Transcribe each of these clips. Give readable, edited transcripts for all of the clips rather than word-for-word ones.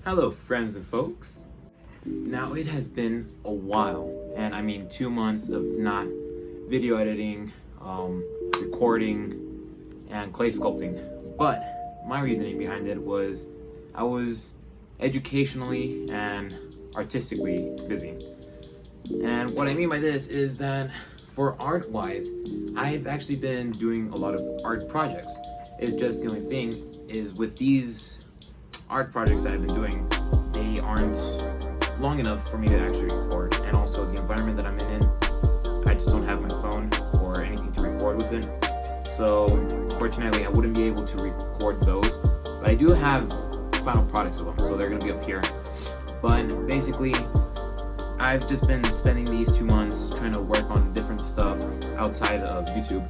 Hello, friends and folks. Now, it has been a while, and I mean 2 months of not video editing, recording, and clay sculpting. But my reasoning behind it was I was educationally and artistically busy. And what I mean by this is that for art-wise, I've actually been doing a lot of art projects. It's just the only thing is with these art projects that I've been doing, they aren't long enough for me to actually record. And also the environment that I'm in, I just don't have my phone or anything to record with it. So unfortunately, I wouldn't be able to record those. But I do have final products of them, so they're gonna be up here. But basically, I've just been spending these 2 months trying to work on different stuff outside of YouTube.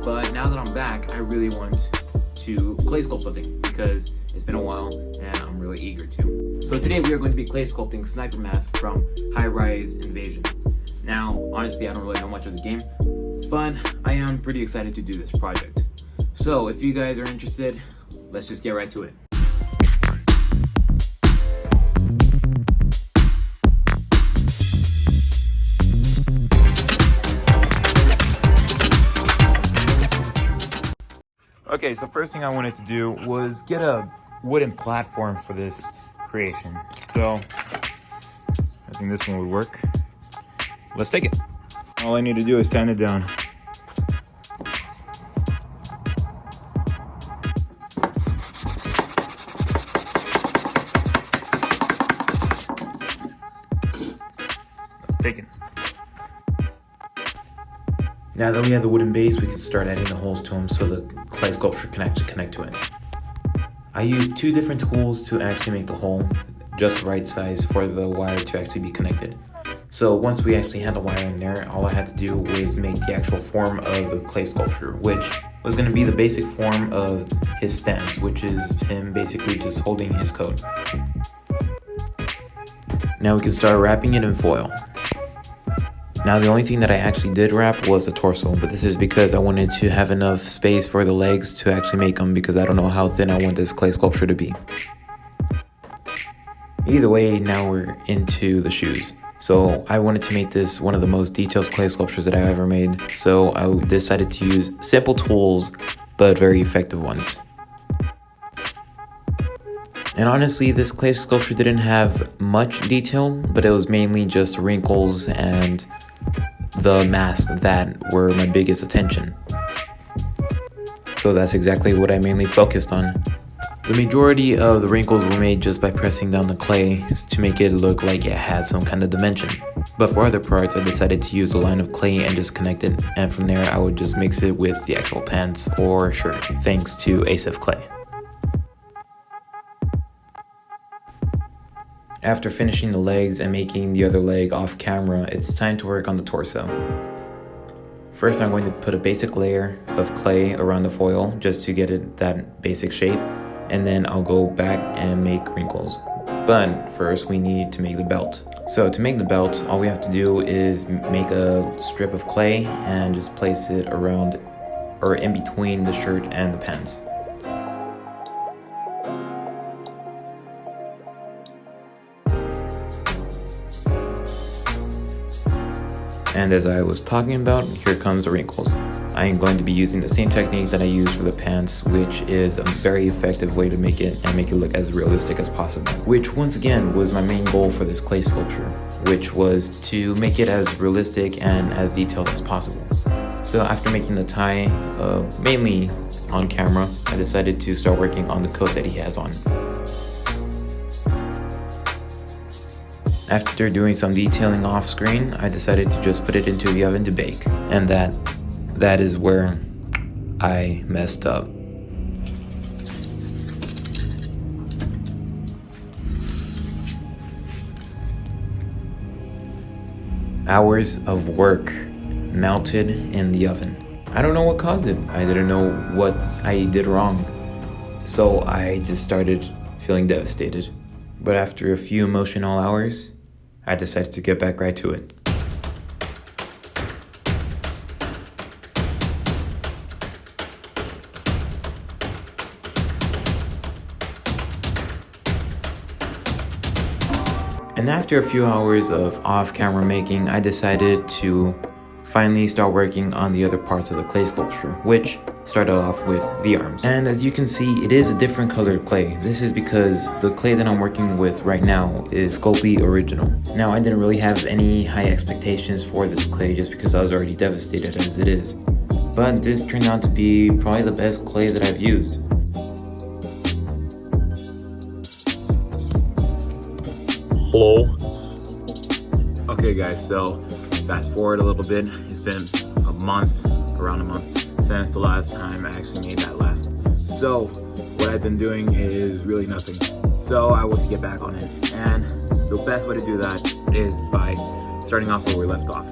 But now that I'm back, I really want to clay sculpt something because it's been a while and I'm really eager to. So today we are going to be clay sculpting Sniper Mask from High Rise Invasion. Now, honestly, I don't really know much of the game, but I am pretty excited to do this project. So if you guys are interested, let's just get right to it. Okay, so first thing I wanted to do was get a wooden platform for this creation. So I think this one would work. Let's take it. All I need to do is stand it down. Let's take it. Now that we have the wooden base, we can start adding the holes to them so the clay sculpture can actually connect to it. I used 2 different tools to actually make the hole just the right size for the wire to actually be connected. So once we actually had the wire in there, all I had to do was make the actual form of the clay sculpture, which was going to be the basic form of his stance, which is him basically just holding his coat. Now we can start wrapping it in foil. Now the only thing that I actually did wrap was the torso, but this is because I wanted to have enough space for the legs to actually make them, because I don't know how thin I want this clay sculpture to be. Either way, now we're into the shoes. So I wanted to make this one of the most detailed clay sculptures that I've ever made, so I decided to use simple tools but very effective ones. And honestly, this clay sculpture didn't have much detail, but it was mainly just wrinkles and the mask that were my biggest attention. So that's exactly what I mainly focused on. The majority of the wrinkles were made just by pressing down the clay to make it look like it had some kind of dimension. But for other parts, I decided to use a line of clay and just connect it, and from there I would just mix it with the actual pants or shirt, thanks to Asif Clay. After finishing the legs and making the other leg off camera, it's time to work on the torso. First, I'm going to put a basic layer of clay around the foil just to get it that basic shape, and then I'll go back and make wrinkles. But first we need to make the belt. So to make the belt, all we have to do is make a strip of clay and just place it around or in between the shirt and the pants. And as I was talking about, here comes the wrinkles. I am going to be using the same technique that I used for the pants, which is a very effective way to make it look as realistic as possible. Which once again was my main goal for this clay sculpture, which was to make it as realistic and as detailed as possible. So after making the tie, mainly on camera, I decided to start working on the coat that he has on. After doing some detailing off screen, I decided to just put it into the oven to bake. And that is where I messed up. Hours of work melted in the oven. I don't know what caused it. I didn't know what I did wrong. So I just started feeling devastated. But after a few emotional hours, I decided to get back right to it. And after a few hours of off-camera making, I decided to finally start working on the other parts of the clay sculpture, which started off with the arms. And as you can see, it is a different colored clay. This is because the clay that I'm working with right now is Sculpey Original. Now, I didn't really have any high expectations for this clay just because I was already devastated as it is. But this turned out to be probably the best clay that I've used. Hello. Okay guys, so fast forward a little bit. It's been a month, around a month, since the last time I actually made that last. So what I've been doing is really nothing. So I want to get back on it. And the best way to do that is by starting off where we left off.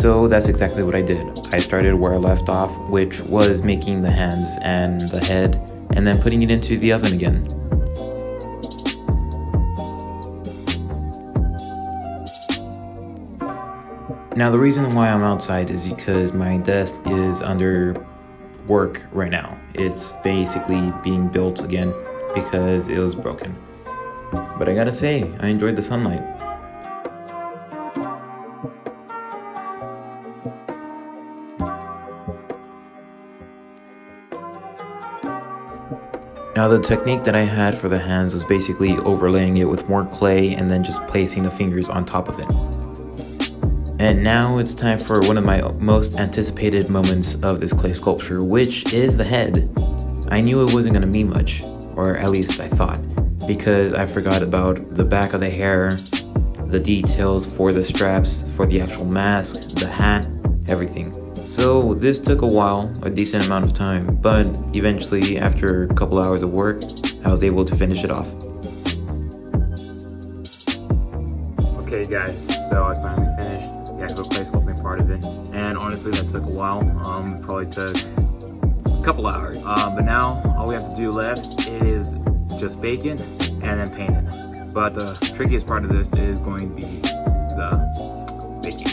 So that's exactly what I did. I started where I left off, which was making the hands and the head, and then putting it into the oven again. Now the reason why I'm outside is because my desk is under work right now. It's basically being built again because it was broken. But I gotta say, I enjoyed the sunlight. Now the technique that I had for the hands was basically overlaying it with more clay and then just placing the fingers on top of it. And now it's time for one of my most anticipated moments of this clay sculpture, which is the head. I knew it wasn't going to mean much, or at least I thought, because I forgot about the back of the hair, the details for the straps, for the actual mask, the hat, everything. So this took a while, a decent amount of time, but eventually after a couple hours of work, I was able to finish it off. Okay guys, so I finally finished the actual clay sculpting part of it, and honestly that took a while, probably took a couple hours. But now all we have to do left is just bake it and then paint it. But the trickiest part of this is going to be the baking.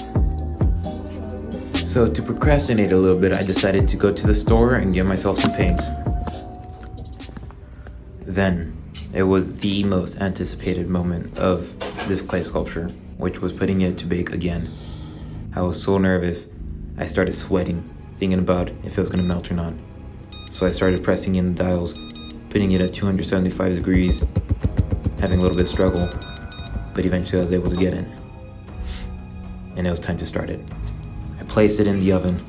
So to procrastinate a little bit, I decided to go to the store and get myself some paints. Then, it was the most anticipated moment of this clay sculpture, which was putting it to bake again. I was so nervous, I started sweating, thinking about if it was going to melt or not. So I started pressing in the dials, putting it at 275 degrees, having a little bit of struggle, but eventually I was able to get it. And it was time to start it. I placed it in the oven.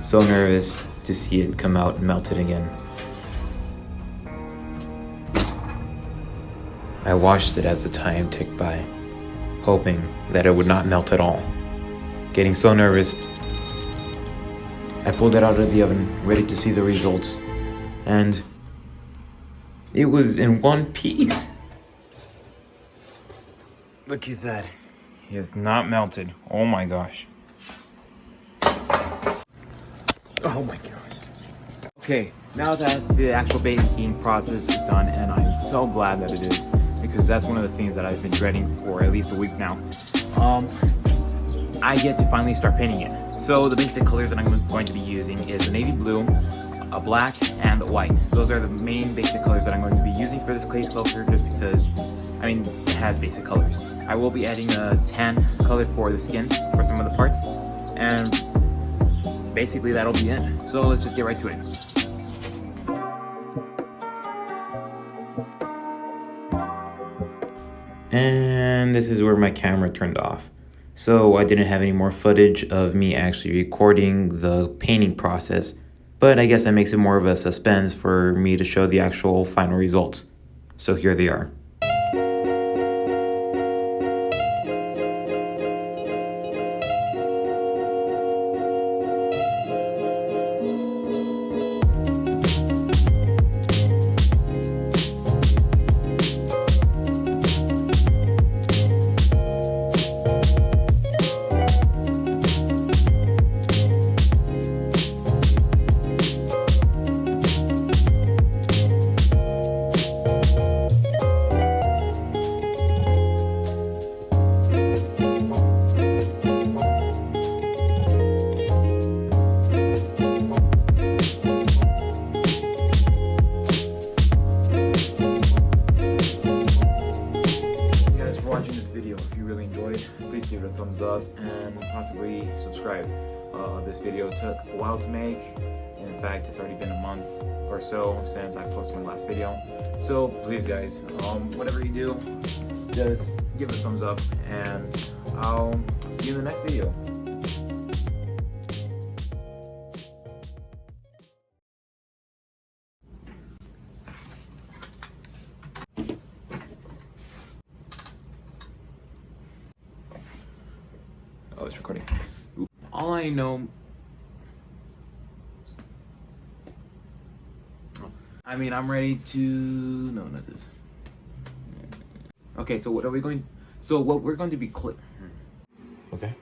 So nervous to see it come out and melt it again. I watched it as the time ticked by, hoping that it would not melt at all. Getting so nervous, I pulled it out of the oven, ready to see the results. And it was in one piece. Look at that. It is not melted. Oh my gosh. Oh my gosh. Okay, now that the actual baking process is done, and I'm so glad that it is, because that's one of the things that I've been dreading for at least a week now. I get to finally start painting it. So the basic colors that I'm going to be using is the navy blue, a black, and the white. Those are the main basic colors that I'm going to be using for this clay sculpture, just because, I mean, it has basic colors. I will be adding a tan color for the skin for some of the parts, and basically that'll be it. So let's just get right to it. And this is where my camera turned off. So I didn't have any more footage of me actually recording the painting process, but I guess that makes it more of a suspense for me to show the actual final results. So here they are. really enjoyed, please give it a thumbs up and possibly subscribe. This video took a while to make. In fact, it's already been a month or so since I posted my last video. So please guys, whatever you do, just give it a thumbs up and I'll see you in the next video. Oh, it's recording. All I know, I mean, I'm ready to, no, not this. Okay, so what we're going to be Okay.